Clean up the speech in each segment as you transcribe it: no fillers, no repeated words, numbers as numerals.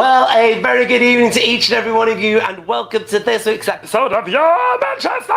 Well, a very good evening to each and every one of you, and welcome to this week's episode of Your Manchester!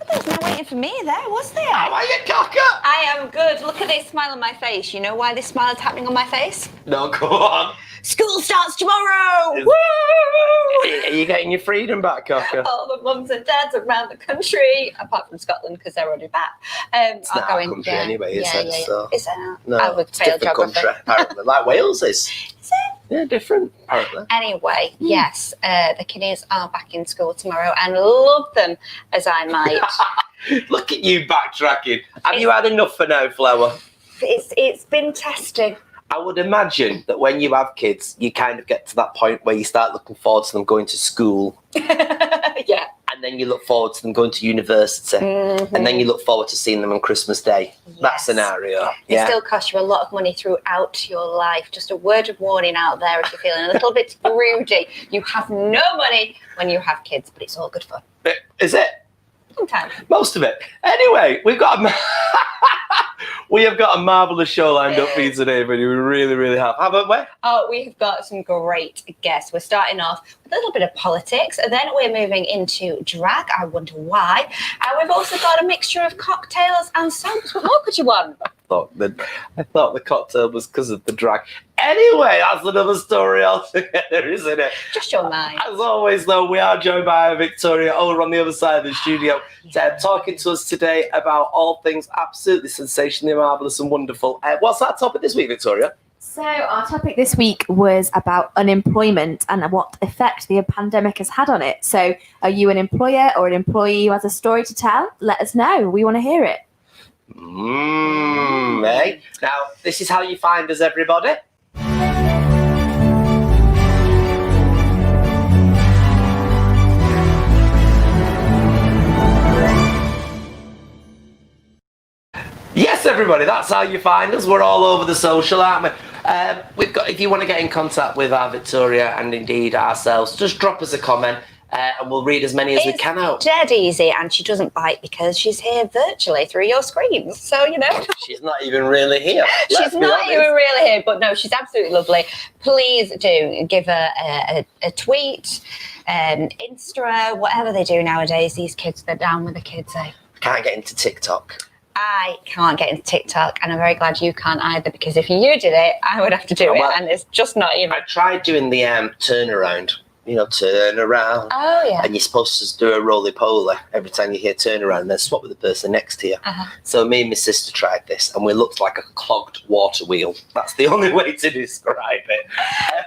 There's no waiting for me there, was there? How are you, Cocker? I am good. Look at this smile on my face. You know why this smile is happening on my face? No, go on. School starts tomorrow! Woo! Woo! Are you getting your freedom back, Cocker? All the mums and dads around the country, apart from Scotland because they're already back. It's not our country anyway, is it? Yeah. So. Is it? No, I would it's a different country, apparently. Like Wales is. Is it? Yeah, different, apparently. Anyway, yes, the kiddies are back in school tomorrow and love them as I might. Look at you backtracking. Have you had enough for now, Flower? It's been testing. I would imagine that when you have kids, you kind of get to that point where you start looking forward to them going to school. Yeah. And then you look forward to them going to university. Mm-hmm. And then you look forward to seeing them on Christmas Day. Yes. That scenario. It still costs you a lot of money throughout your life. Just a word of warning out there if you're feeling a little bit broody. You have no money when you have kids, but it's all good fun. Is it? Sometimes. Most of it. Anyway, we have got a marvellous show lined up for you today, but we really, really have, haven't we? Oh, we've got some great guests. We're starting off with a little bit of politics, and then we're moving into drag. I wonder why. And we've also got a mixture of cocktails and soaps. What more could you want? I thought the cocktail was because of the drag. Anyway, that's another story altogether, isn't it? Just your mind. As always, though, we are joined by Victoria over on the other side of the studio, talking to us today about all things absolutely sensationally marvellous and wonderful. What's that topic this week, Victoria? So our topic this week was about unemployment and what effect the pandemic has had on it. So are you an employer or an employee who has a story to tell? Let us know. We want to hear it. Eh? Now, this is how you find us, everybody. Yes, everybody, that's how you find us. We're all over the social, aren't we? We've got. If you want to get in contact with our Victoria and indeed ourselves, just drop us a comment. And we'll read as many as we can out. Dead easy, and she doesn't bite because she's here virtually through your screens. So, you know. She's not even really here. She's not even really here, but no, she's absolutely lovely. Please do give her a tweet, Insta, whatever they do nowadays. These kids, they're down with the kids, eh? I can't get into TikTok. I can't get into TikTok, and I'm very glad you can't either, because if you did it, I would have to do it, and it's just not even. I tried doing the turnaround. You know, turn around. Oh, yeah. And you're supposed to do a roly-poly every time you hear turn around and then swap with the person next to you. So me and my sister tried this and we looked like a clogged water wheel. That's the only way to describe it.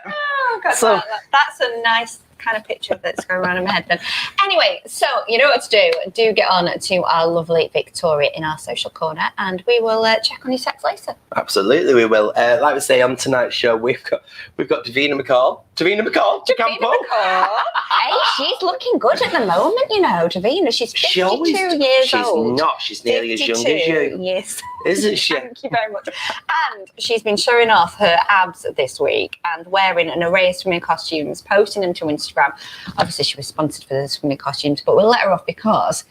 Oh, God, so, that's a nice kind of picture that's going around in my head then. Anyway, so you know what to do. Do get on to our lovely Victoria in our social corner, and we will check on your text later. Absolutely, we will. Like we say on tonight's show, we've got Davina McCall. Davina McCall. Hey, she's looking good at the moment, you know, Davina. She's 52 years old. She's not. She's nearly as young as you. Yes. Isn't she? Thank you very much. And she's been showing off her abs this week and wearing an array of swimming costumes, posting them to Instagram. Obviously, she was sponsored for the swimming costumes, but we'll let her off because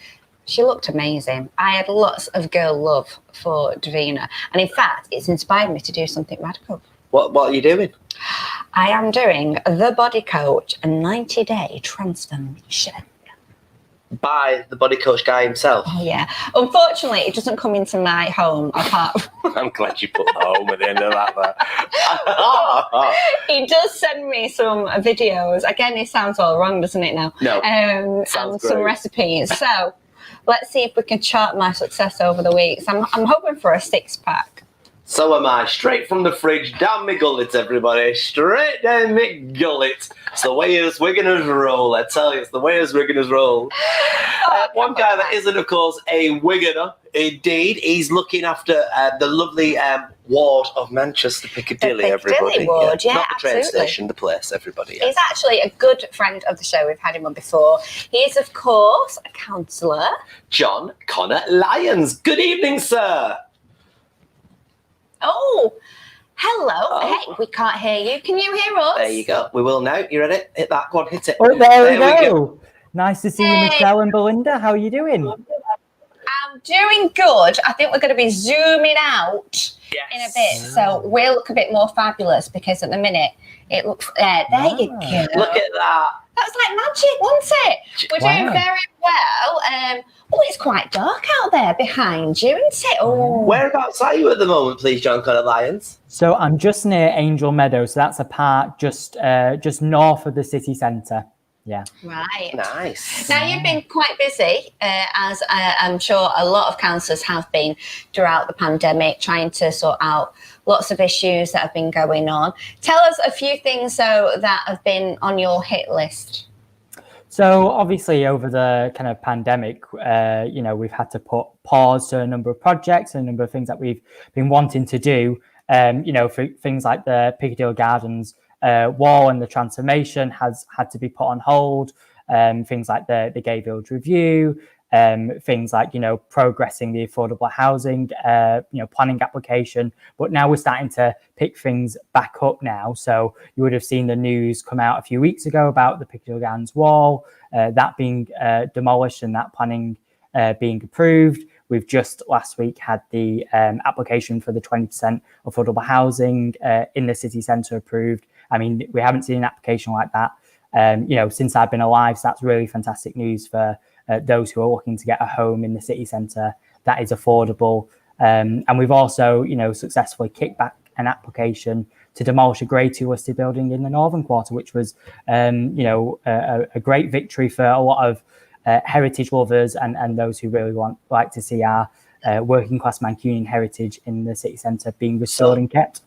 she looked amazing. I had lots of girl love for Davina. And in fact, it's inspired me to do something radical. What are you doing? I am doing the Body Coach, a 90-day transformation. By the body coach guy himself? Oh, yeah. Unfortunately, it doesn't come into my home apart from... I'm glad you put the home at the end of that. He does send me some videos. Again, it sounds all wrong, doesn't it now? No. And some recipes. So let's see if we can chart my success over the weeks. I'm hoping for a 6-pack. So am I. Straight from the fridge, down my gullet, everybody. Straight down my gullet. It's the way us Wigginers roll. I tell you, it's the way us Wigginers roll. One guy that isn't, of course, a Wiggener, indeed. He's looking after the lovely ward of Manchester, Piccadilly, everybody. Ward, yeah, not the train absolutely. station, the place, everybody. Yeah. He's actually a good friend of the show. We've had him on before. He is, of course, a councillor. John Connor Lyons. Good evening, sir. Oh, hello. Oh. Hey, we can't hear you. Can you hear us? There you go. We will now. You ready? Hit that. Go on, hit it. Oh, there we go. Nice to see you, Michelle and Belinda. How are you doing? I'm doing good. I think we're going to be zooming out in a bit, so we'll look a bit more fabulous because at the minute it looks. There you go. Look at that. That's like magic, wasn't it? We're doing very well. It's quite dark out there behind you, isn't it? Oh. Whereabouts are you at the moment, please, John Connor Lyons? So I'm just near Angel Meadow. So that's a park just north of the city centre. Yeah. Right. Nice. Now, you've been quite busy, as I'm sure a lot of councillors have been throughout the pandemic, trying to sort out lots of issues that have been going on. Tell us a few things, though, that have been on your hit list. So obviously over the kind of pandemic, we've had to put pause to a number of projects and a number of things that we've been wanting to do, for things like the Piccadilly Gardens wall and the transformation has had to be put on hold. Things like the Gay Village Review, things like, progressing the affordable housing, planning application. But now we're starting to pick things back up now. So you would have seen the news come out a few weeks ago about the Piccadilly Gardens wall, that being demolished and that planning being approved. We've just last week had the application for the 20% affordable housing in the city centre approved. I mean, we haven't seen an application like that, since I've been alive. So that's really fantastic news for those who are looking to get a home in the city centre that is affordable. And we've also, successfully kicked back an application to demolish a Grade 2 listed building in the Northern Quarter, which was, a great victory for a lot of heritage lovers and those who really like to see our working class Mancunian heritage in the city centre being restored and kept.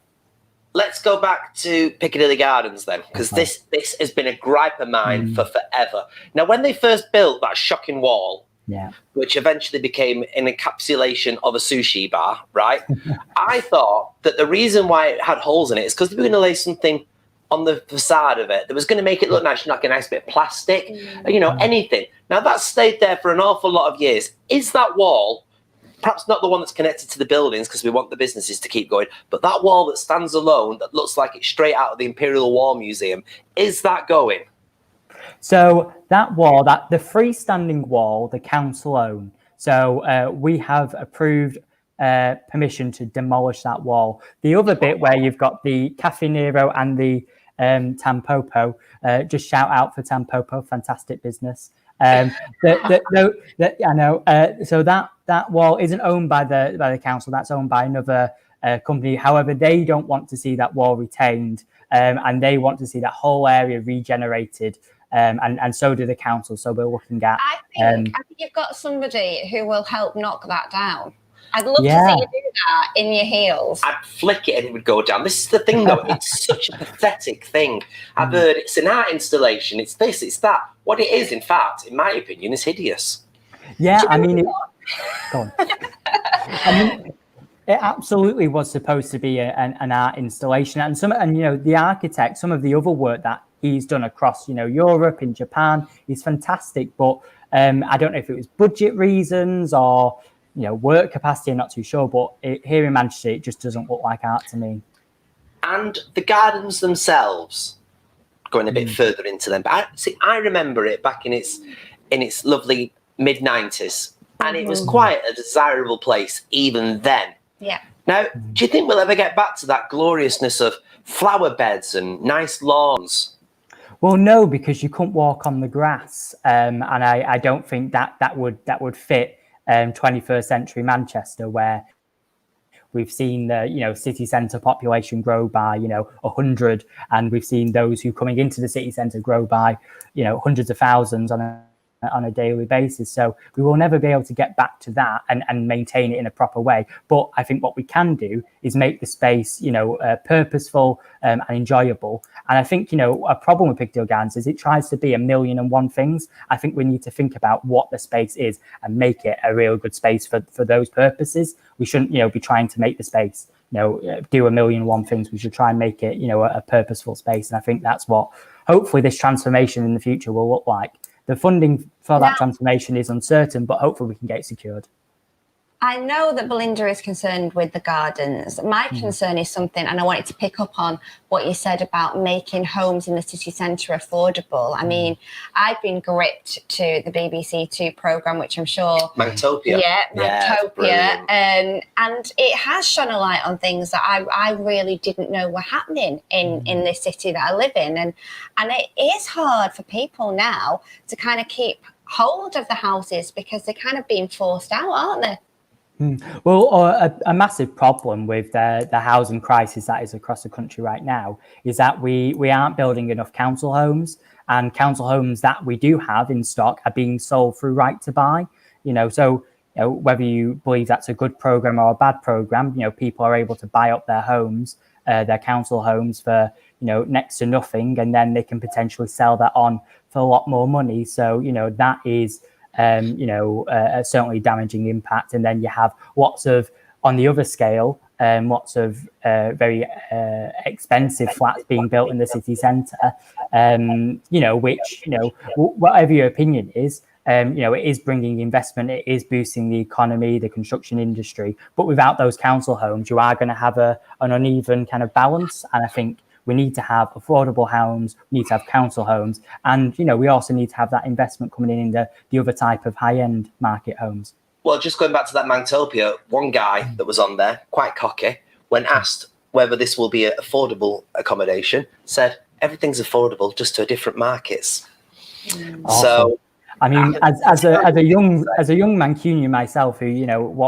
Let's go back to Piccadilly Gardens then, because this has been a gripe of mine for forever. Now, when they first built that shocking wall, which eventually became an encapsulation of a sushi bar, right? I thought that the reason why it had holes in it is because they were going to lay something on the facade of it that was going to make it look nice, like a nice bit of plastic, anything. Now, that's stayed there for an awful lot of years. Is that wall, perhaps not the one that's connected to the buildings because we want the businesses to keep going, but that wall that stands alone that looks like it's straight out of the Imperial War Museum, is that going? So that wall, the freestanding wall, the council own. So we have approved permission to demolish that wall. The other bit where you've got the Cafe Nero and the Tampopo, just shout out for Tampopo, fantastic business. I know. So that wall isn't owned by the council. That's owned by another company. However, they don't want to see that wall retained, and they want to see that whole area regenerated. And so do the council. So we're looking at. I think you've got somebody who will help knock that down. I'd love to see you do that in your heels. I'd flick it and it would go down. This is the thing, though. It's such a pathetic thing. I've heard it's an art installation. It's this, it's that. What it is, in fact, in my opinion, is hideous. Yeah, I mean, go on. It absolutely was supposed to be an art installation, and the architect, some of the other work that he's done across Europe, in Japan, is fantastic. But I don't know if it was budget reasons or work capacity, I'm not too sure, but here in Manchester, it just doesn't look like art to me. And the gardens themselves, going a bit further into them, but I remember it back in its lovely mid-90s, and it was quite a desirable place even then. Yeah. Now, do you think we'll ever get back to that gloriousness of flower beds and nice lawns? Well, no, because you couldn't walk on the grass, and I don't think that would fit 21st century Manchester, where we've seen the city centre population grow by 100, and we've seen those who coming into the city centre grow by hundreds of thousands on a daily basis. So we will never be able to get back to that and maintain it in a proper way. But I think what we can do is make the space purposeful and enjoyable. And I think a problem with Piccadilly Gardens is it tries to be a million and one things. I think we need to think about what the space is and make it a real good space for those purposes. We shouldn't be trying to make the space do a million and one things. We should try and make it a purposeful space. And I think that's what hopefully this transformation in the future will look like. The funding for that transformation is uncertain, but hopefully we can get it secured. I know that Belinda is concerned with the gardens. My concern is something, and I wanted to pick up on what you said about making homes in the city centre affordable. I mean, I've been gripped to the BBC Two programme, which I'm sure... Mantopia. Yeah, Yeah, Mantopia. And it has shone a light on things that I really didn't know were happening in this city that I live in. And it is hard for people now to kind of keep hold of the houses because they're kind of being forced out, aren't they? Well, a massive problem with the housing crisis that is across the country right now is that we aren't building enough council homes, and council homes that we do have in stock are being sold through right to buy. So whether you believe that's a good program or a bad program, people are able to buy up their homes, their council homes for next to nothing, and then they can potentially sell that on for a lot more money. So that is certainly damaging impact. And then you have lots of, on the other scale, lots of very expensive flats being built in the city centre, which, whatever your opinion is, it is bringing investment, it is boosting the economy, the construction industry. But without those council homes, you are going to have an uneven kind of balance. And I think we need to have affordable homes, we need to have council homes, and we also need to have that investment coming in the other type of high-end market homes. Well, just going back to that Mantopia, one guy that was on there, quite cocky, when asked whether this will be an affordable accommodation, said everything's affordable, just to different markets. Awesome. So, I mean, as a young Mancunian myself, who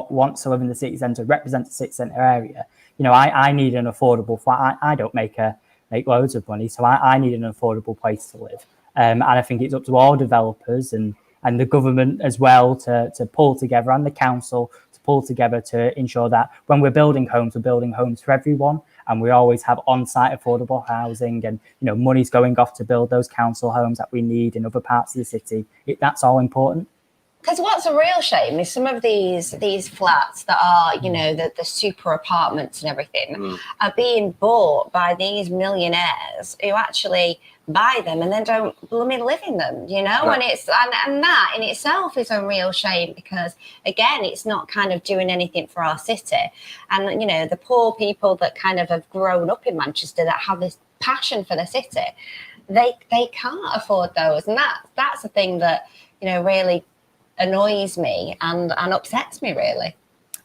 wants to live in the city centre, represents the city centre area, I need an affordable flat. I don't make loads of money, so I need an affordable place to live. And I think it's up to all developers and the government as well to pull together, and the council to pull together to ensure that when we're building homes for everyone, and we always have on-site affordable housing, and money's going off to build those council homes that we need in other parts of the city. That's all important. Because what's a real shame is some of these flats that are, the super apartments and everything are being bought by these millionaires who actually buy them and then don't blooming live in them, and it's and that in itself is a real shame, because again, it's not kind of doing anything for our city. And the poor people that kind of have grown up in Manchester that have this passion for the city, they can't afford those, and that's the thing that really annoys me and upsets me, really.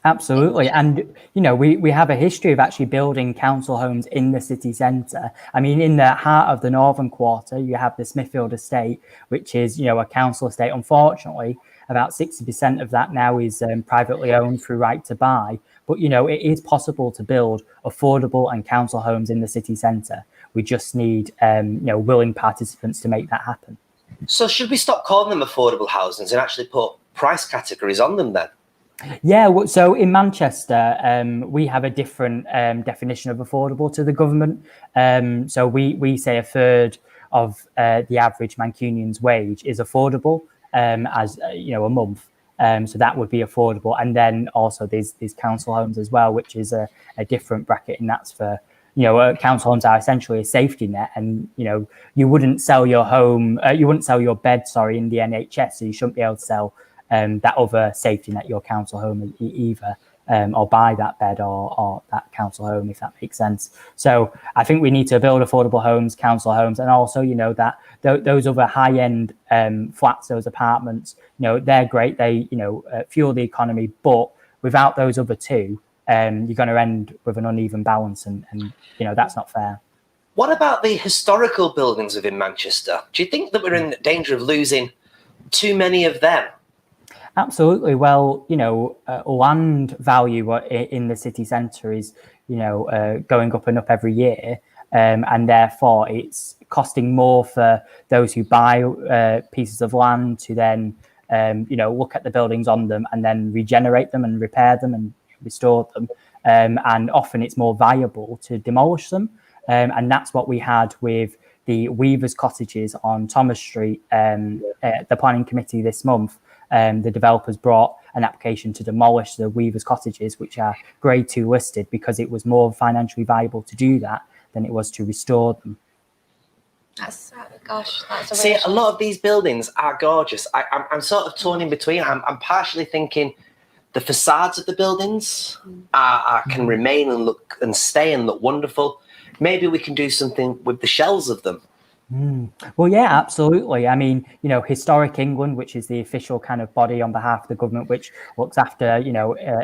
Absolutely. And we have a history of actually building council homes in the city centre. I mean, in the heart of the northern quarter, you have the Smithfield estate, which is a council estate. Unfortunately, about 60% of that now is privately owned through right to buy, but it is possible to build affordable and council homes in the city centre. We just need willing participants to make that happen. So should we stop calling them affordable housings and actually put price categories on them then? Yeah, so in Manchester, we have a different definition of affordable to the government. So we say a third of the average Mancunian's wage is affordable as a month. So that would be affordable. And then also there's council homes as well, which is a different bracket, and that's for council homes are essentially a safety net, and you wouldn't sell your home, you wouldn't sell your bed, in the NHS, so you shouldn't be able to sell that other safety net, your council home, either, or buy that bed or that council home, if that makes sense. So I think we need to build affordable homes, council homes, and also that those other high-end flats, those apartments, they're great, they fuel the economy, but without those other two, you're going to end with an uneven balance, and that's not fair. What about the historical buildings within Manchester? Do you think that we're in danger of losing too many of them? Absolutely. Well, land value in the city centre is, going up and up every year, and therefore it's costing more for those who buy pieces of land to then, look at the buildings on them and then regenerate them and repair them and restore them, and often it's more viable to demolish them, and that's what we had with the Weavers' cottages on Thomas Street. The planning committee this month, the developers brought an application to demolish the Weavers' cottages, which are grade 2 listed, because it was more financially viable to do that than it was to restore them. That's a See, a lot of these buildings are gorgeous. I'm sort of torn in between. I'm partially thinking the facades of the buildings can remain and look and stay and look wonderful. Maybe we can do something with the shells of them. Well, yeah, absolutely. I mean, Historic England, which is the official kind of body on behalf of the government, which looks after,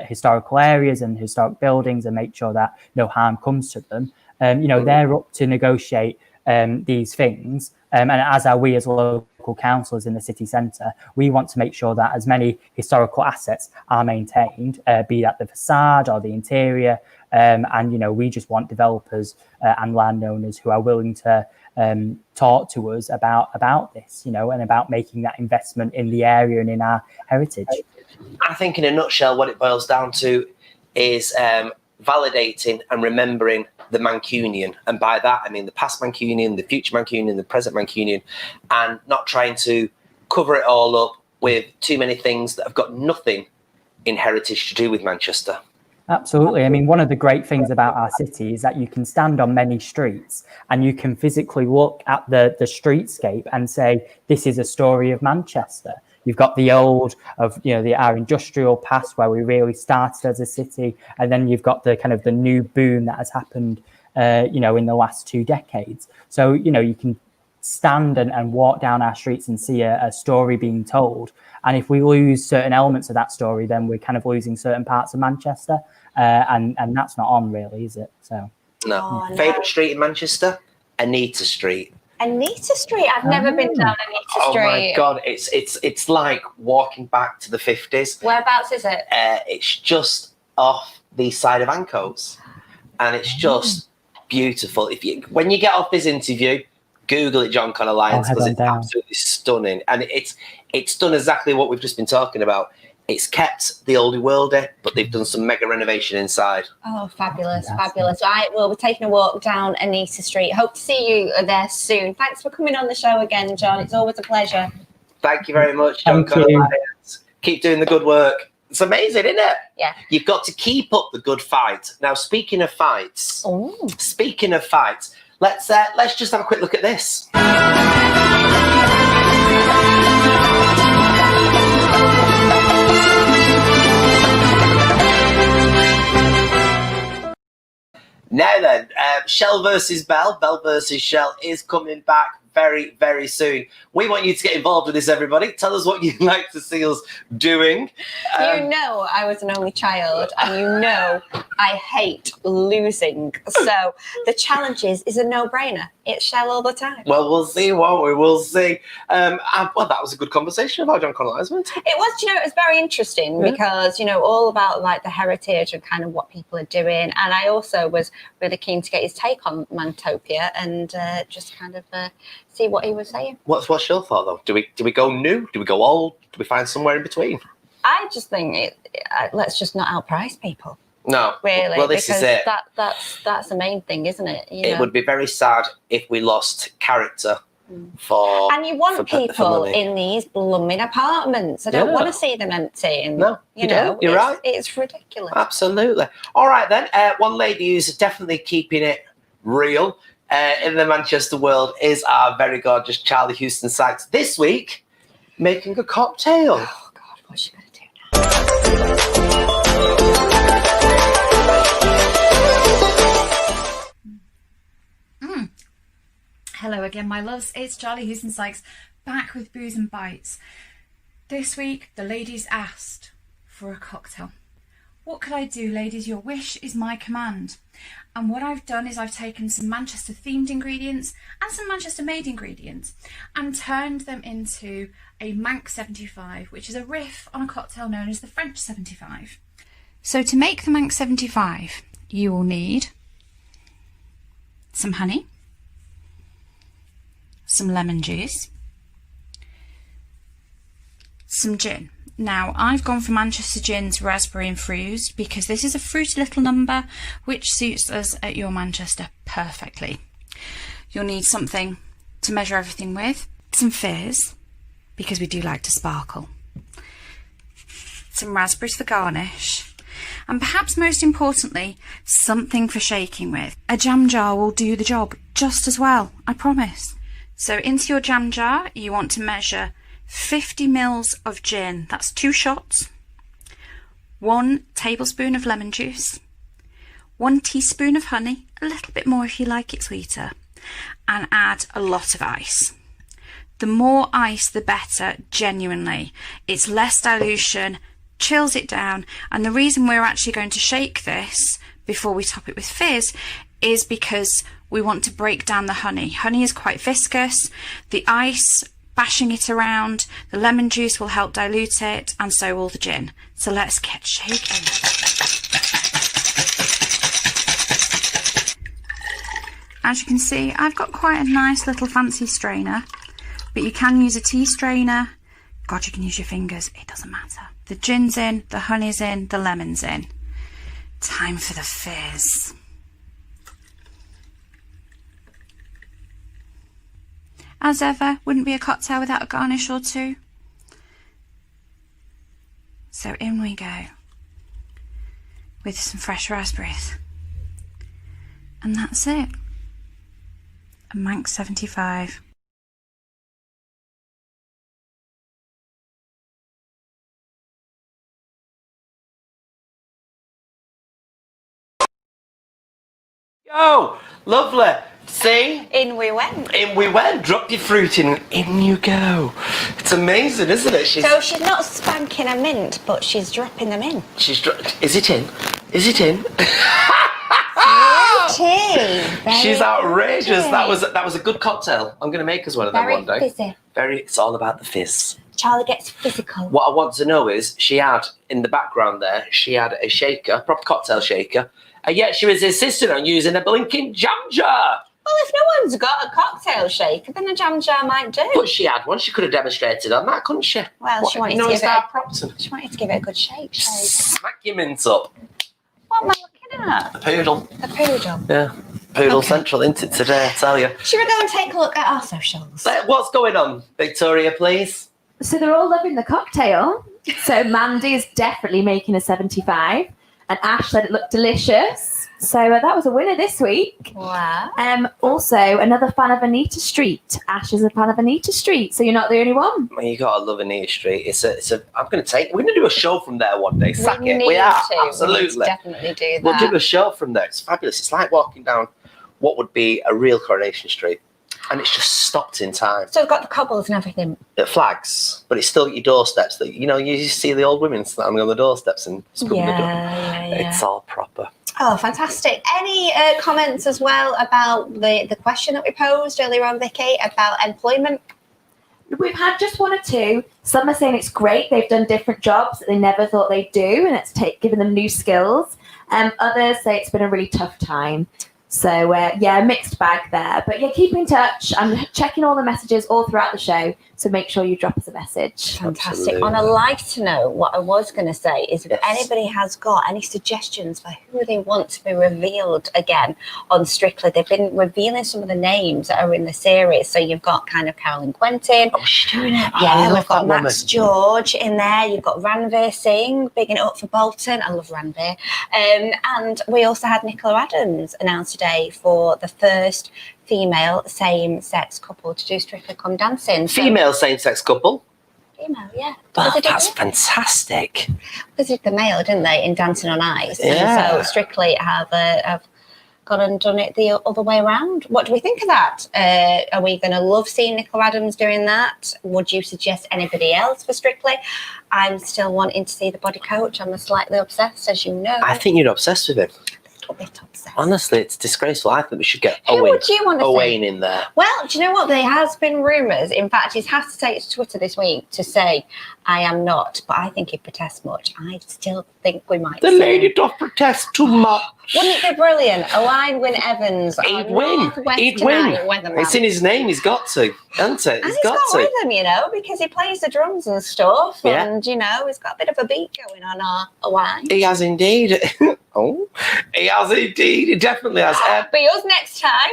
historical areas and historic buildings and make sure that no harm comes to them. They're up to negotiate these things. And as are we as local councillors in the city centre, we want to make sure that as many historical assets are maintained, be that the facade or the interior. And we just want developers and landowners who are willing to talk to us about this, and about making that investment in the area and in our heritage. I think in a nutshell, what it boils down to is validating and remembering the Mancunian. And by that, I mean the past Mancunian, the future Mancunian, the present Mancunian, and not trying to cover it all up with too many things that have got nothing in heritage to do with Manchester. Absolutely. I mean, one of the great things about our city is that you can stand on many streets and you can physically look at the streetscape and say, this is a story of Manchester. You've got the old of, our industrial past where we really started as a city. And then you've got the kind of the new boom that has happened, in the last 2 decades. So, you can stand and walk down our streets and see a story being told. And if we lose certain elements of that story, then we're kind of losing certain parts of Manchester. And that's not on, really, is it? So no. Favourite street in Manchester? Anita Street. Anita Street? I've never been down Anita Street. Oh my God, it's like walking back to the 50s. Whereabouts is it? It's just off the side of Ancoats. And it's just beautiful. When you get off this interview, Google it, John Connor Lyons, because it's absolutely stunning. And it's done exactly what we've just been talking about. It's kept the oldie worldy, but they've done some mega renovation inside. Oh, fabulous, fabulous. Right, well, we're taking a walk down Anita Street. Hope to see you there soon. Thanks for coming on the show again, John. It's always a pleasure. Thank you very much, John Connor Lyons. Keep doing the good work. It's amazing, isn't it? Yeah. You've got to keep up the good fight. Now, speaking of fights, let's just have a quick look at this. Now then, Shell versus Bell versus Shell is coming back very, very soon. We want you to get involved with this, everybody. Tell us what you'd like to see us doing. I was an only child, and I hate losing. So the challenge is a no-brainer. It's Shell all the time. Well, we'll see, won't we? We'll see. Well, that was a good conversation about John Connor Lyons, wasn't it? It was, it was very interesting because, all about like the heritage and kind of what people are doing. And I also was really keen to get his take on Mantopia and just kind of see what he was saying. What's your thought, though? Do we go new? Do we go old? Do we find somewhere in between? I just think let's just not outprice people. No, really. Well, this is it. That's the main thing, isn't it? It would be very sad if we lost character for. And you want people in these blooming apartments. I don't want to see them empty. And, no, you don't. You're right. It's ridiculous. Absolutely. All right then. One lady who's definitely keeping it real in the Manchester world is our very gorgeous Charlie Houston Sykes. This week, making a cocktail. Oh God, what's she going to do now? Hello again, my loves. It's Charlie Houston Sykes back with Booze and Bites. This week, the ladies asked for a cocktail. What could I do, ladies? Your wish is my command. And what I've done is I've taken some Manchester themed ingredients and some Manchester made ingredients and turned them into a Manx 75, which is a riff on a cocktail known as the French 75. So to make the Manx 75, you will need some honey, some lemon juice, some gin. Now, I've gone for Manchester Gin's Raspberry Infused because this is a fruity little number which suits us at your Manchester perfectly. You'll need something to measure everything with, some fizz because we do like to sparkle, some raspberries for garnish, and perhaps most importantly, something for shaking with. A jam jar will do the job just as well, I promise. So into your jam jar, you want to measure 50 mils of gin. That's 2 shots. 1 tablespoon of lemon juice, 1 teaspoon of honey, a little bit more if you like it sweeter, and add a lot of ice. The more ice, the better, genuinely. It's less dilution, chills it down, and the reason we're actually going to shake this before we top it with fizz is because we want to break down the honey. Honey is quite viscous. The ice, bashing it around, the lemon juice will help dilute it, and so will the gin. So let's get shaking. As you can see, I've got quite a nice little fancy strainer, but you can use a tea strainer. God, you can use your fingers, it doesn't matter. The gin's in, the honey's in, the lemon's in. Time for the fizz. As ever, wouldn't be a cocktail without a garnish or two. So in we go with some fresh raspberries. And that's it. A Manx 75. Yo, lovely. See? In we went. In we went. Drop your fruit in you go. It's amazing, isn't it? So she's not spanking a mint, but she's dropping them in. Is it in? Is it in? She's outrageous. That was a good cocktail. I'm going to make us one of them one day. Fizzy. It's all about the fizz. Charlie gets physical. What I want to know is, she had in the background there, she had a shaker, proper cocktail shaker, and yet she was insisting on using a blinking jam jar. Well, if no one's got a cocktail shaker, then a jam jar might do. But she had one. She could have demonstrated on that, couldn't she? Well, she wanted to give it a good shake. Smack your mint up. What am I looking at? A poodle. A poodle. Yeah. Poodle Okay. Central, isn't it, today, I tell you. Should we go and take a look at our socials? What's going on, Victoria, please? So they're all loving the cocktail. So Mandy is definitely making a 75, and Ash said it looked delicious. So that was a winner this week. Wow. Also, another fan of Anita Street. Ash is a fan of Anita Street, so you're not the only one. Well, you gotta love Anita Street. We're gonna do a show from there one day. Sack We it. need We are to. absolutely. We need to definitely do that. We'll do a show from there. It's fabulous. It's like walking down what would be a real Coronation Street, and it's just stopped in time. So we've got the cobbles and everything. It flags, but it's still at your doorsteps. That you see the old women standing on the doorsteps and scrubbing the door. Yeah. It's all proper. Oh, fantastic. Any comments as well about the question that we posed earlier on, Vicky, about employment? We've had just one or two. Some are saying it's great. They've done different jobs that they never thought they'd do, and it's given them new skills. Others say it's been a really tough time. So, mixed bag there. But keep in touch. I'm checking all the messages all throughout the show, so make sure you drop us a message. Fantastic. Absolutely. On a lighter note, what I was going to say is if Yes. anybody has got any suggestions for who they want to be revealed again on Strictly, they've been revealing some of the names that are in the series. So you've got kind of Carolyn Quentin. Oh, she's doing it. Yeah, I love we've got that Max woman. George in there. You've got Ranveer Singh, bigging it up for Bolton. I love Ranveer. And we also had Nicola Adams announced today for the first female same-sex couple to do Strictly Come Dancing. So- Female same-sex couple. Female, yeah. Wow, Because they did that's it. fantastic. Because they did the male, didn't they, in Dancing on Ice? Yeah. And so Strictly have gone and done it the other way around. What do we think of that? Are we going to love seeing Nicola Adams doing that? Would you suggest anybody else for Strictly? I'm still wanting to see the body coach. I'm slightly obsessed, as you know. I think you're obsessed with him. A little bit obsessed. Honestly, it's disgraceful. I think we should get Who would you want to see? Owain in there. Well, do you know what? There has been rumours. In fact, he's had to take to Twitter this week to say, I am not. But I think he'd protest much. I still think we might The see lady him. does protest too much. Wouldn't it be brilliant? Align Win Evans. He'd on win. Northwest He'd Tonight win. Weatherman. It's in his name. He's got to, hasn't it? And he's got rhythm, because he plays the drums and stuff. Yeah. And, he's got a bit of a beat going on Align. He has indeed. He has indeed. He definitely has. Be us next time.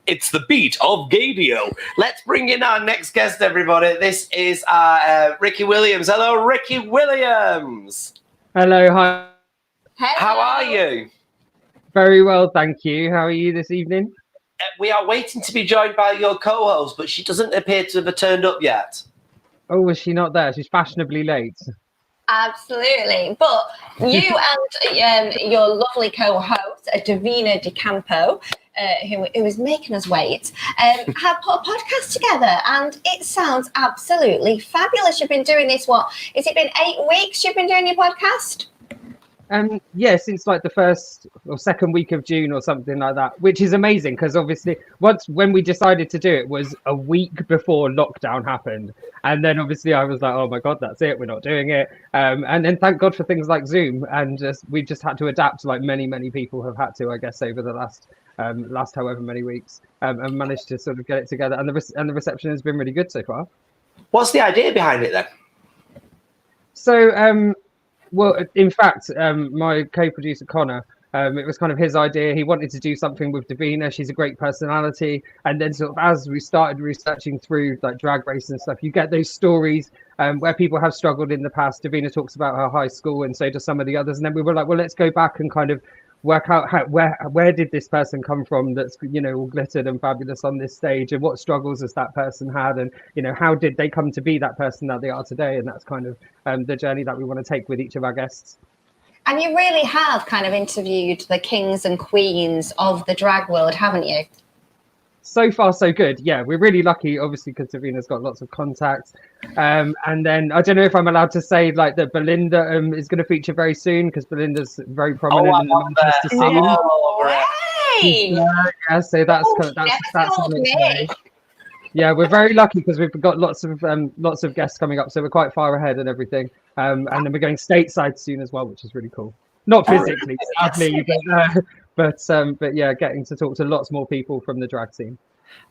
It's the beat of Gadio. Let's bring in our next guest, everybody. This is Ricky Williams. Hello, Ricky Williams. Hello, hi. How are you? Very well, thank you. How are you this evening? We are waiting to be joined by your co-host, but she doesn't appear to have turned up yet. Oh, was she not there? She's fashionably late. Absolutely. But you and your lovely co-host, Davina DeCampo, who is making us wait, have put a podcast together, and it sounds absolutely fabulous. You've been doing this, has it been 8 weeks you've been doing your podcast? Yeah, since like the first or second week of June or something like that, which is amazing because obviously when we decided to do it was a week before lockdown happened, and then obviously I was like, oh my god, that's it, we're not doing it. And then thank God for things like Zoom, and we've just had to adapt, like many people have had to, I guess, over the last however many weeks, and managed to sort of get it together, and the reception has been really good so far. What's the idea behind it then? So well, in fact, my co-producer Connor, it was kind of his idea. He wanted to do something with Davina. She's a great personality. And then sort of as we started researching through like Drag Race and stuff, you get those stories where people have struggled in the past. Davina talks about her high school, and so do some of the others. And then we were like, well, let's go back and kind of work out where did this person come from that's, you know, all glittered and fabulous on this stage, and what struggles has that person had, and, you know, how did they come to be that person that they are today. And that's kind of the journey that we want to take with each of our guests. And you really have kind of interviewed the kings and queens of the drag world, haven't you? So far, so good. Yeah, we're really lucky, obviously, because Davina's got lots of contacts. And then I don't know if I'm allowed to say like that Belinda is going to feature very soon, because Belinda's very prominent in the Manchester scene. Yeah, so that's yeah, we're very lucky because we've got lots of guests coming up, so we're quite far ahead and everything. And then we're going stateside soon as well, which is really cool. Not physically, sadly, but yeah, getting to talk to lots more people from the drag scene.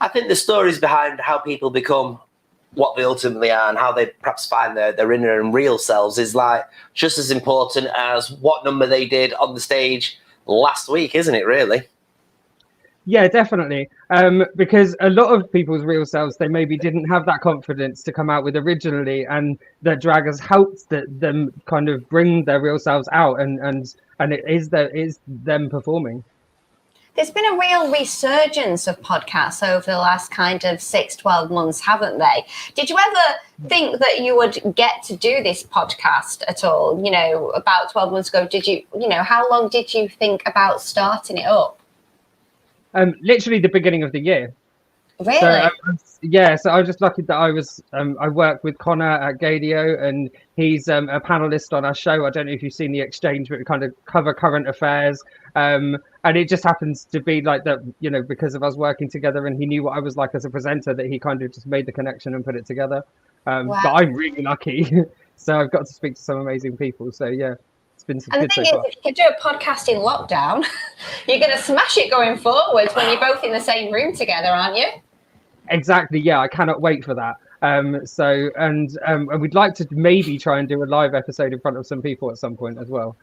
I think the stories behind how people become what they ultimately are and how they perhaps find their inner and real selves is like just as important as what number they did on the stage last week, isn't it, really? Yeah, definitely. Because a lot of people's real selves, they maybe didn't have that confidence to come out with originally, and the drag has helped them kind of bring their real selves out, and it is them performing. There's been a real resurgence of podcasts over the last kind of 6-12 months, haven't they? Did you ever think that you would get to do this podcast at all? You know, about 12 months ago, how long did you think about starting it up? Literally the beginning of the year. Really? So I was just lucky that I work with Connor at Gadio, and he's a panelist on our show. I don't know if you've seen The Exchange, but we kind of cover current affairs. And it just happens to be like that, you know, because of us working together, and he knew what I was like as a presenter, that he kind of just made the connection and put it together. Wow. But I'm really lucky. So I've got to speak to some amazing people. So yeah. And the thing is, if you can do a podcast in lockdown, you're going to smash it going forwards when you're both in the same room together, aren't you? Exactly. Yeah, I cannot wait for that. And we'd like to maybe try and do a live episode in front of some people at some point as well.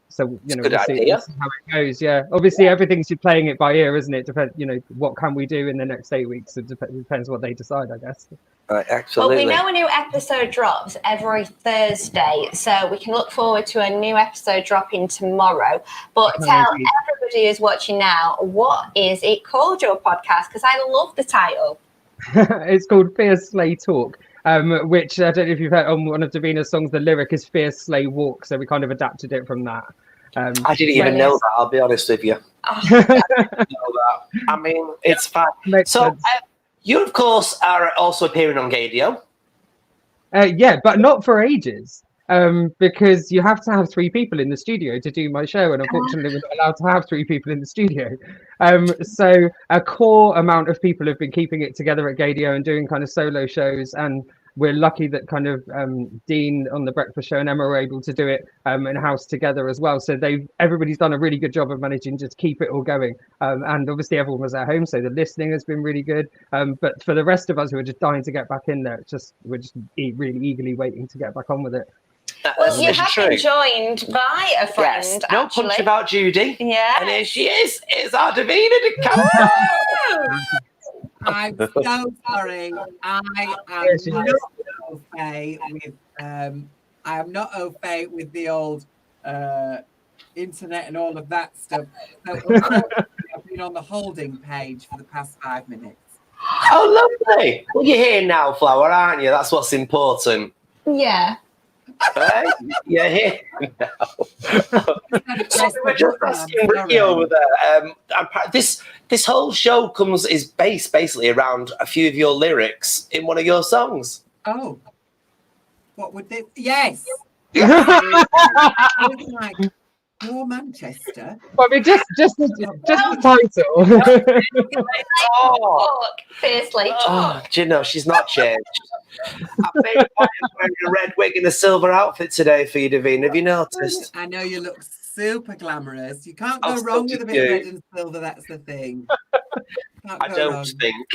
So you know, we'll see how it goes. Yeah, obviously everything's playing it by ear, isn't it? Depends, you know, what can we do in the next 8 weeks? It depends what they decide, I guess. Absolutely. Well, we know a new episode drops every Thursday, so we can look forward to a new episode dropping tomorrow. But tell everybody who's watching now, what is it called, your podcast? Because I love the title. It's called Fierce Slay Talk, which I don't know if you've heard on one of Davina's songs. The lyric is Fierce Slay Walk, so we kind of adapted it from that. I didn't even know that, I'll be honest with you. I mean, it's fine. So you, of course, are also appearing on Gadio. Yeah, but not for ages. Because you have to have 3 people in the studio to do my show, and unfortunately we're not allowed to have 3 people in the studio. So a core amount of people have been keeping it together at Gadio and doing kind of solo shows, and we're lucky that kind of Dean on the Breakfast Show and Emma were able to do it in-house together as well. So everybody's done a really good job of managing to keep it all going. And obviously everyone was at home, so the listening has been really good. But for the rest of us who are just dying to get back in there, we're just really eagerly waiting to get back on with it. Well, you have been joined by a friend. Yes, no punch about Judy. Yeah. And here she is. It's our Davina DeCampo. I'm so sorry. I am not au fait with the old internet and all of that stuff. So I've been on the holding page for the past 5 minutes. Oh, lovely. Well, you're here now, Flower, aren't you? That's what's important. Yeah. Hey, you're here now. So we're just asking Ricky over there. This whole show is based basically around a few of your lyrics in one of your songs. Oh, what would they? Yes. I was like, you're Manchester. I mean, just the title. Look, fiercely. Oh, do you know, she's not changed. I think I'm wearing a red wig and a silver outfit today for you, Davina. Have you noticed? I know you look super glamorous. You can't go I'll wrong still with a do bit of you. red and silver. That's the thing. I don't think.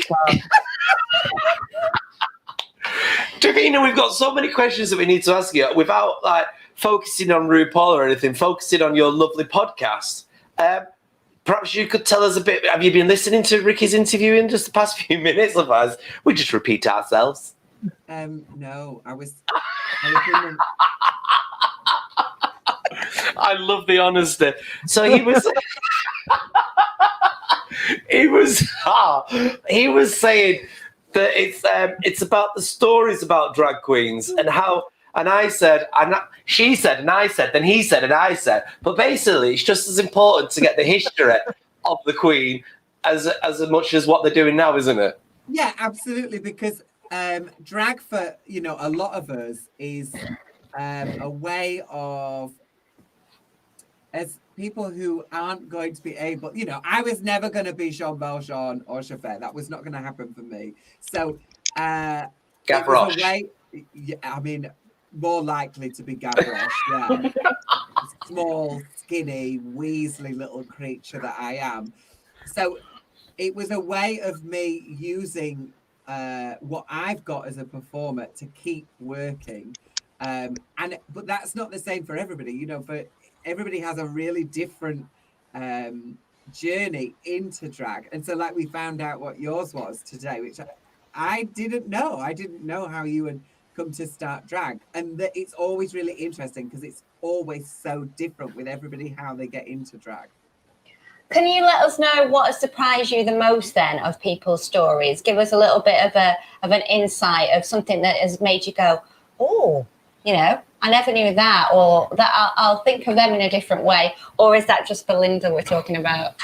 Davina, we've got so many questions that we need to ask you without like focusing on RuPaul or anything, focusing on your lovely podcast. Perhaps you could tell us a bit. Have you been listening to Ricky's interview in just the past few minutes? Otherwise, we just repeat ourselves. No, I was I love the honesty. So he was he was saying that it's about the stories about drag queens and how, and I said, and she said, and I said, then he said, and I said, but basically it's just as important to get the history of the queen as much as what they're doing now, isn't it? Yeah, absolutely, because drag for a lot of us is a way of, as people who aren't going to be able, I was never going to be Jean Valjean or Chauffeur. That was not going to happen for me. So it was a way, I mean, more likely to be Gavroche, yeah. Small, skinny, weaselly little creature that I am. So it was a way of me using what I've got as a performer to keep working. But that's not the same for everybody, for everybody has a really different journey into drag. And so like we found out what yours was today, which I didn't know. I didn't know how you had come to start drag. And it's always really interesting because it's always so different with everybody how they get into drag. Can you let us know what has surprised you the most then of people's stories? Give us a little bit of an insight of something that has made you go, oh, I never knew that, or that I'll think of them in a different way. Or is that just Belinda we're talking about?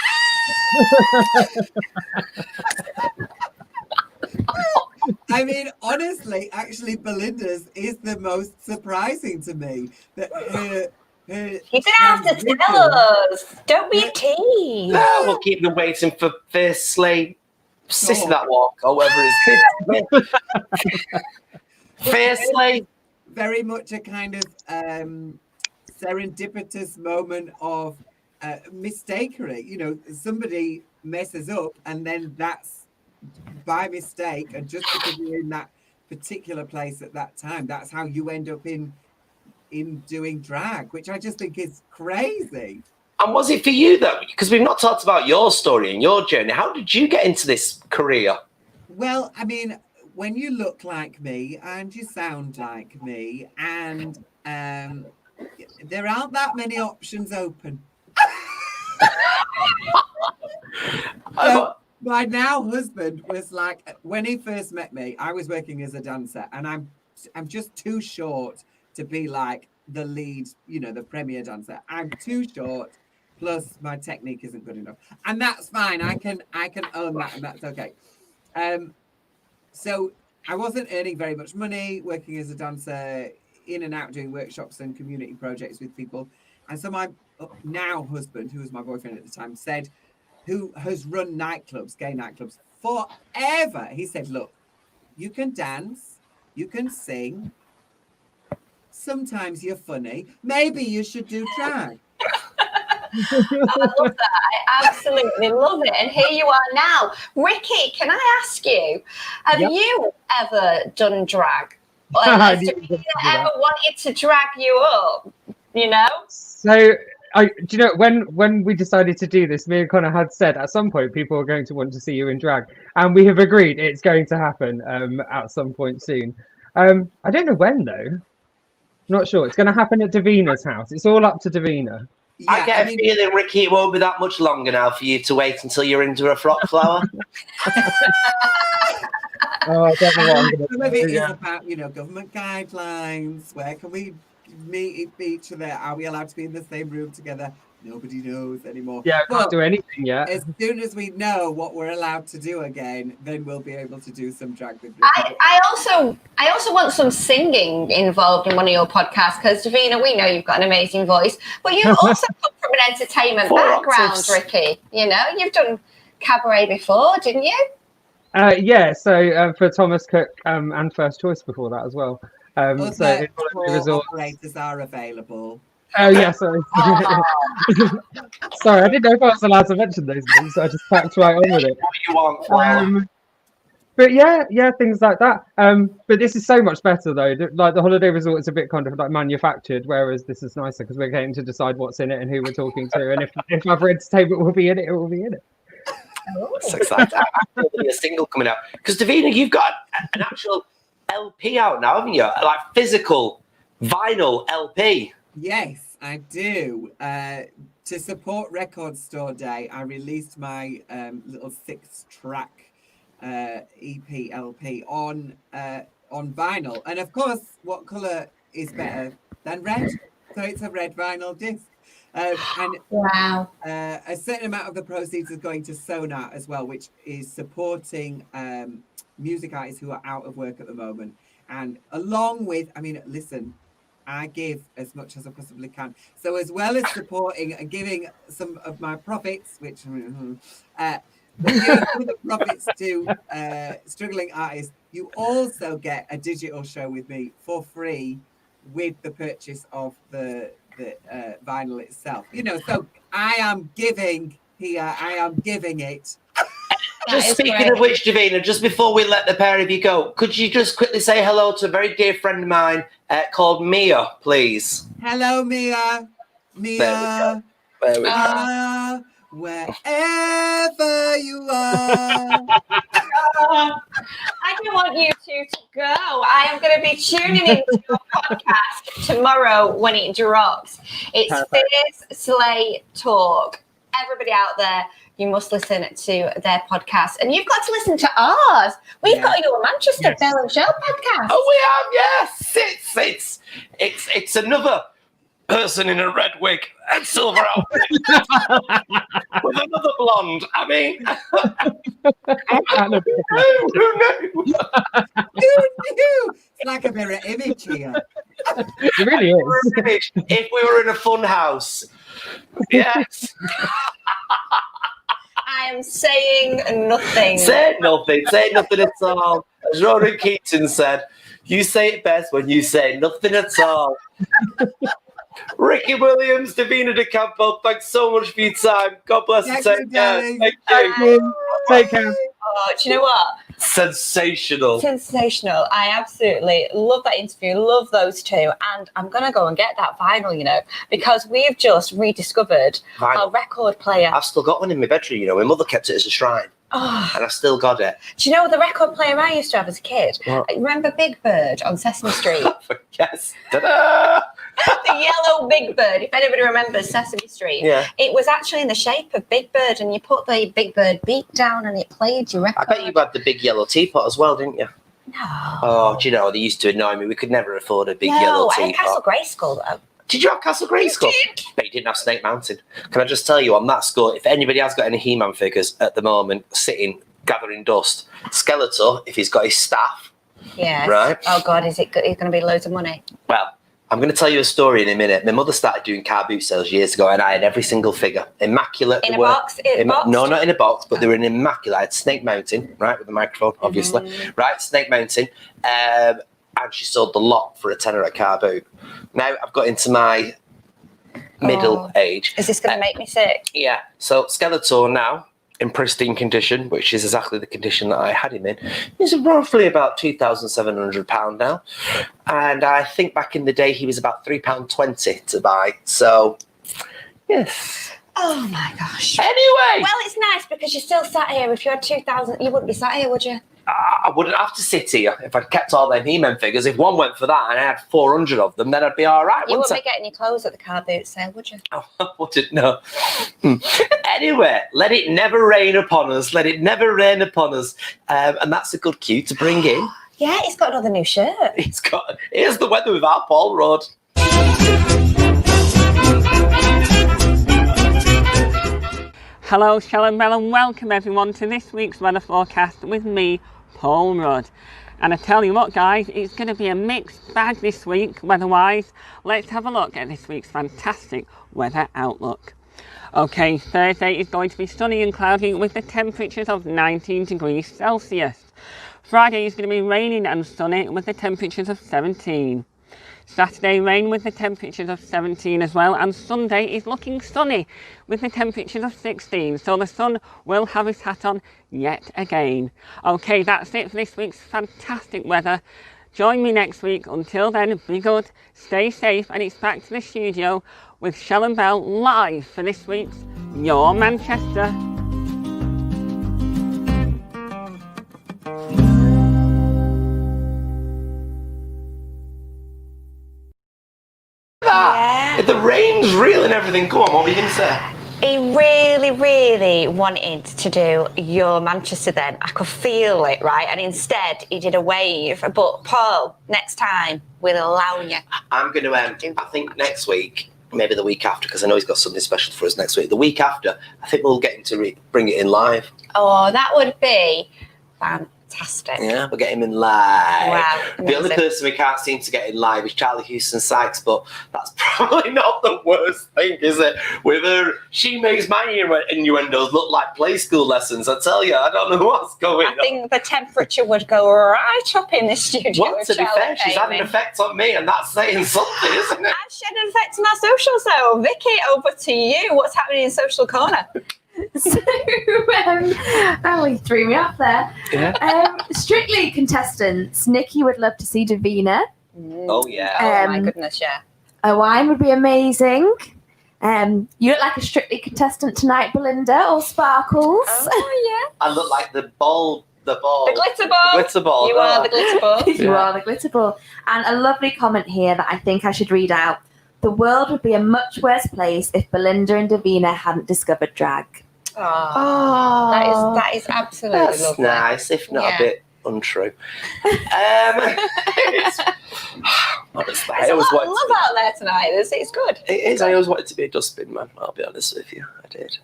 I mean, honestly, actually, Belinda's is the most surprising to me. That her You're gonna have to tell us. Don't be a tease. No, we'll keep them waiting for Fiercely Sissing That Walk or whatever it is. Fiercely. Very much a kind of serendipitous moment of mistakery. Somebody messes up and then that's by mistake, and just because you're in that particular place at that time, that's how you end up in doing drag, which I just think is crazy. And was it for you though? Because we've not talked about your story and your journey. How did you get into this career? Well, I mean, when you look like me and you sound like me, and there aren't that many options open. So my now husband was like, when he first met me, I was working as a dancer, and I'm just too short to be like the lead, the premier dancer. I'm too short, plus my technique isn't good enough, and that's fine. I can own that, and that's okay. So I wasn't earning very much money working as a dancer, in and out doing workshops and community projects with people. And so my now husband, who was my boyfriend at the time, said, who has run nightclubs, gay nightclubs forever. He said, look, you can dance, you can sing. Sometimes you're funny. Maybe you should do drag. I love that. I absolutely love it. And here you are now. Ricky, can I ask you, have you ever done drag? Or has Davina ever wanted to drag you up? So, do you know, when we decided to do this, me and Connor had said at some point people are going to want to see you in drag. And we have agreed it's going to happen at some point soon. I don't know when, though. Not sure. It's going to happen at Davina's house. It's all up to Davina. Yeah, I get a feeling, Ricky, it won't be that much longer now for you to wait until you're into a frock flower. Oh, I don't know what I'm going Some of to it do. is about, government guidelines. Where can we meet each other? Are we allowed to be in the same room together? Nobody knows anymore. Yeah, I But can't do anything yet. as soon as we know what we're allowed to do again, then we'll be able to do some drag with Ricky. I also want some singing involved in one of your podcasts because Davina, we know you've got an amazing voice, but you also come from an entertainment background, octaves. Ricky. You've done cabaret before, didn't you? Yeah, so for Thomas Cook and First Choice before that as well. So Other it's Holiday tour Resorts. operators are available. Oh yeah, sorry. Sorry, I didn't know if I was allowed to mention those names, so I just packed right on with it. What you want, Flower? But yeah, things like that. But this is so much better though. Like the Holiday Resort is a bit kind of like manufactured, whereas this is nicer because we're getting to decide what's in it and who we're talking to, and if other entertainment will be in it, it will be in it. That's exciting. I feel there'll be a single coming out because Davina, you've got an actual LP out now, haven't you? Like physical vinyl LP. Yes, I do. To support Record Store Day, I released my little 6-track EP LP on vinyl, and of course, what colour is better than red? So it's a red vinyl disc. And Wow. a certain amount of the proceeds is going to Sonar as well, which is supporting music artists who are out of work at the moment. And along with, listen, I give as much as I possibly can. So as well as supporting and giving some of my profits, which giving some of the profits to struggling artists, you also get a digital show with me for free with the purchase of the vinyl itself. So I am giving here, I am giving it. Just speaking of which, Davina, just before we let the pair of you go, could you just quickly say hello to a very dear friend of mine called Mia, please? Hello, Mia. Mia. There we go. Wherever you are. I don't want you two to go. I am going to be tuning into your podcast tomorrow when it drops. It's Fierce Slay Talk. Everybody out there, you must listen to their podcast. And you've got to listen to ours. We've got your Manchester Bell and Show podcast. Oh, we have, yes. It's another person in a red wig and silver outfit with another blonde. I mean, who knew? It's like a mirror image here. It really is. If we were in a fun house, yes. I am saying nothing. Say nothing at all. As Ronan Keaton said, you say it best when you say nothing at all. Ricky Williams, Davina De Campo, thanks so much for your time. God bless you. Take care. Thank you. Take care. Oh, do you know what? Sensational. I absolutely love that interview, love those two, and I'm going to go and get that vinyl, because we've just rediscovered our record player. I've still got one in my bedroom, my mother kept it as a shrine. Oh. And I've still got it. Do you know the record player I used to have as a kid? What? Remember Big Bird on Sesame Street? Yes. Ta-da! The yellow Big Bird, if anybody remembers Sesame Street. Yeah. It was actually in the shape of Big Bird, and you put the Big Bird beat down and it played your record. I bet you had the big yellow teapot as well, didn't you? No. Oh, do you know, they used to annoy me. We could never afford a big yellow No, I had teapot. Castle Grayskull, though. Did you have Castle Grayskull? But you didn't have Snake Mountain. Can I just tell you on that score, if anybody has got any He-Man figures at the moment sitting, gathering dust, Skeletor, if he's got his staff. Yes. Right. Oh, God, is it going to be loads of money? Well, I'm going to tell you a story in a minute. My mother started doing car boot sales years ago, and I had every single figure. Immaculate. In a box? No, not in a box, but they were in immaculate. I had Snake Mountain, right, with the microphone, obviously. Right, Snake Mountain. And she sold the lot for a tenner at car boot. Now I've got into my middle age. Is this going to make me sick? Yeah. So Skeletor now, in pristine condition, which is exactly the condition that I had him in, is roughly about £2,700 now. And I think back in the day he was about £3.20 to buy. So, yes. Oh my gosh. Anyway. Well, it's nice because you're still sat here. If you had 2,000, you wouldn't be sat here, would you? I wouldn't have to sit here if I'd kept all them He-Man figures. If one went for that and I had 400 of them, then I'd be all right, You wouldn't wouldn't I? be getting your clothes at the car boot sale, would you? Oh, I wouldn't know. Anyway, let it never rain upon us. Let it never rain upon us. And that's a good cue to bring in. Yeah, he's got another new shirt. Here's the weather with our Paul Road. Hello, Shalom Bell, and welcome everyone to this week's weather forecast with me, Paul Rudd. And I tell you what, guys, it's going to be a mixed bag this week, weather-wise. Let's have a look at this week's fantastic weather outlook. Okay, Thursday is going to be sunny and cloudy with the temperatures of 19 degrees Celsius. Friday is going to be raining and sunny with the temperatures of 17. Saturday, rain with the temperatures of 17 as well, and Sunday is looking sunny with the temperatures of 16, so the sun will have his hat on yet again. Okay, that's it for this week's fantastic weather. Join me next week. Until then, be good, stay safe, and it's back to the studio with Shell & Bell live for this week's Your Manchester. Yeah. The rain's real and everything. Go on, what were you going to say? He really, really wanted to do Your Manchester then. I could feel it, right? And instead, he did a wave. But, Paul, next time, we'll allow you. I'm going to, I think next week, maybe the week after, because I know he's got something special for us next week. The week after, I think we'll get him to bring it in live. Oh, that would be fantastic. Yeah, we'll get him in live. Wow, The only amazing. person we can't seem to get in live is Charlie Houston Sykes, but that's probably not the worst thing, is it? With her, she makes my innuendos look like play school lessons. I tell you, I don't know what's going on. I think the temperature would go right up in the studio. Well, if to be Charlotte fair, she's came had an in. effect on me, and that's saying something, isn't it? And she had an effect on our socials, though. Vicky, over to you. What's happening in Social Corner? So, you threw me off there. Yeah. Strictly contestants. Nikki would love to see Davina. Oh, yeah. Oh, my Um, goodness, yeah. A wine would be amazing. You look like a Strictly contestant tonight, Belinda, or Sparkles. Oh, I look like the ball. yeah. The glitter ball. The glitter ball. You are the glitter ball. You Yeah. are the glitter ball. And a lovely comment here that I think I should read out. The world would be a much worse place if Belinda and Davina hadn't discovered drag. Oh, that is absolutely That's lovely. nice, if not Yeah. a bit untrue. It's, honestly, I There's a always lot of wanted love out there tonight. It's good. it is. I always wanted to be a dustbin man. I'll be honest with you. I did.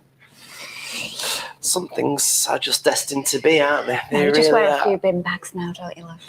Some things are just destined to be, aren't they? They You just really wear a are. few bin bags now, don't you, love?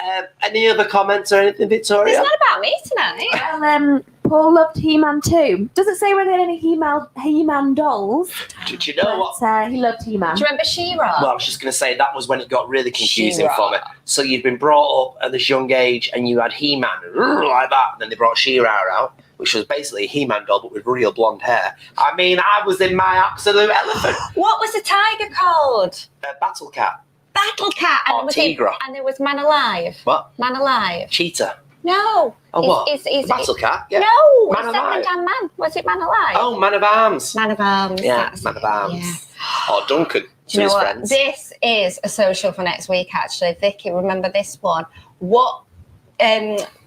Any other comments or anything, Victoria? It's not about me tonight. Well, Paul loved He-Man too. Doesn't say whether any He-Man dolls, Do you know what? but he loved He-Man. Do you remember She-Ra? Well, I was just going to say that was when it got really confusing She-Ra. for me. So you'd been brought up at this young age and you had He-Man like that. And then they brought She-Ra out, which was basically a He-Man doll but with real blonde hair. I mean, I was in my absolute elephant. What was the tiger called? Battle Cat. Battle Cat. Or Tigra. And there was Man Alive. What? Man Alive. Cheetah. No. Oh, what? It's Battle Cat? Yeah. No. Man it's Alive. Seven Man. Was it Man Alive? Oh, Man of Arms. Man of Arms. Yeah, that's Man of it, Arms. yeah. Or Duncan Do to you know his what? friends. This is a social for next week, actually. Vicky, remember this one. What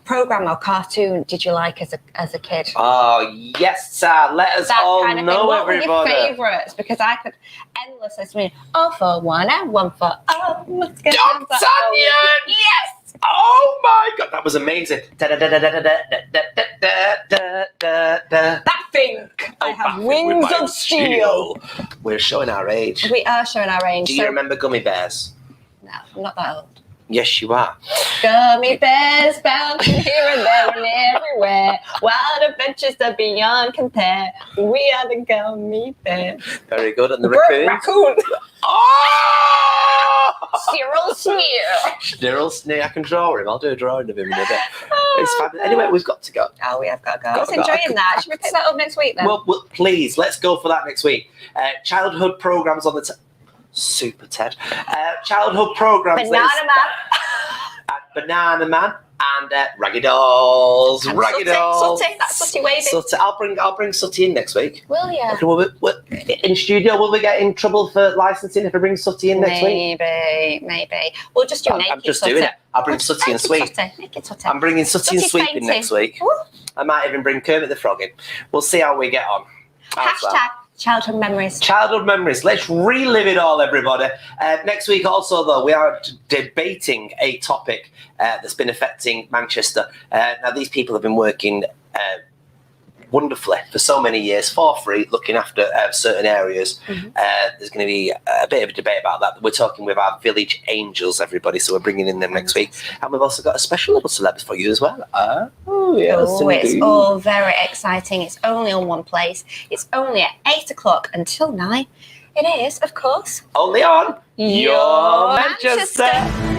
program or cartoon did you like as a kid? Oh, yes, sir. Let us all kind of know, thing. What everybody. were your favourites? Because I could endlessly swing. All for one and one for all. Let's get D'Artagnan! Yes! Oh my god, that was amazing. That That thing. I have wings of steel. We're showing our age. We are showing our range. Do you remember Gummy Bears? No, I'm not that old. Yes, you are. Gummy bears bouncing here and there and everywhere. Wild adventures are beyond compare. We are the gummy bears. Very good. And the Raccoon. raccoon. Oh! Cyril Sneer. Cyril Sneer. I can draw him. I'll do a drawing of him in a bit. It's fabulous. Anyway, we've got to go. Oh, we have got to go. I Got was to go. enjoying that. Should we pick that up next week then? Well, please, let's go for that next week. Childhood programs on the... Super Ted. Childhood programs. Banana Man. Banana Man, and Raggy Dolls. And Raggy Sooty, Dolls. Sooty, that's Sooty waving. Sooty. I'll bring Sooty in next week. Will you? In studio, will we get in trouble for licensing if I bring Sooty in next week? Maybe. We'll just do naked I'm just Sooty. doing it. I'll bring Sooty and Sweep. Naked Sooty. I'm bringing Sooty and Sooty's Sweep in next week. Ooh. I might even bring Kermit the Frog in. We'll see how we get on. How's that? Hashtag childhood memories. Childhood memories. Let's relive it all, everybody. Next week, also, though, we are debating a topic that's been affecting Manchester. Now, these people have been working wonderfully for so many years for free, looking after certain areas. There's going to be a bit of a debate about that. We're talking with our village angels, everybody, so we're bringing in them next week. And we've also got a special little celebs for you as well. Oh, yes, It's all very exciting. It's only on one place. It's only at 8 o'clock until 9. It is, of course, only on Your Manchester.